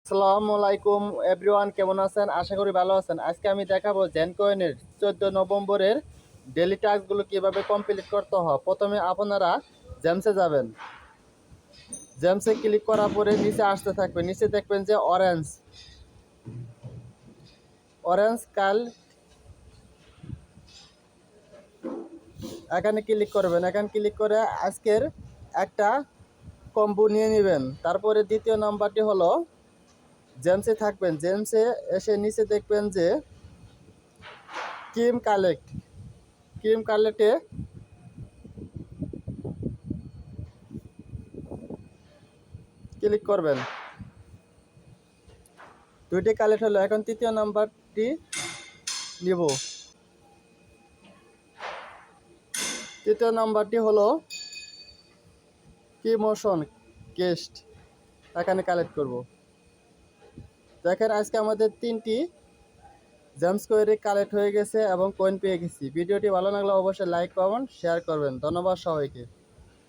আসসালামু আলাইকুম এভরিওয়ান, কেমন আছেন? আশা করি ভালো আছেন। আজকে আমি দেখাবো জেনকয়েনের 14 নভেম্বরের ডেলি টাস্কগুলো কিভাবে কমপ্লিট করতে হয়। প্রথমে আপনারা জেমসে যাবেন। জেমসে ক্লিক করার পরে নিচে আসতে থাকবে, নিচে দেখবেন যে অরেঞ্জ অরেঞ্জ কাল, এখানে ক্লিক করবেন। এখানে ক্লিক করে আজকের একটা কম্বো নিয়ে নেবেন। তারপরে দ্বিতীয় নাম্বারটি হলো জেমসে থাকবেন। জেমসে এসে নিচে দেখবেন যে ক্রিম কালেক্টে ক্লিক করবেন। দুইটি কালেক্ট হলো। এখন তৃতীয় নাম্বারটি নিব। তৃতীয় নাম্বারটি হলো কি মোশন গেস্ট, এখানে কালেক্ট করব। দেখেন আজকে আমাদের 3টি জেমস কোয়েরি কালেক্ট হয়ে গেছে এবং কয়েন পেয়ে গেছি। ভিডিওটি ভালো লাগলে অবশ্যই লাইক, কমেন্ট, শেয়ার করবেন। ধন্যবাদ সবাইকে।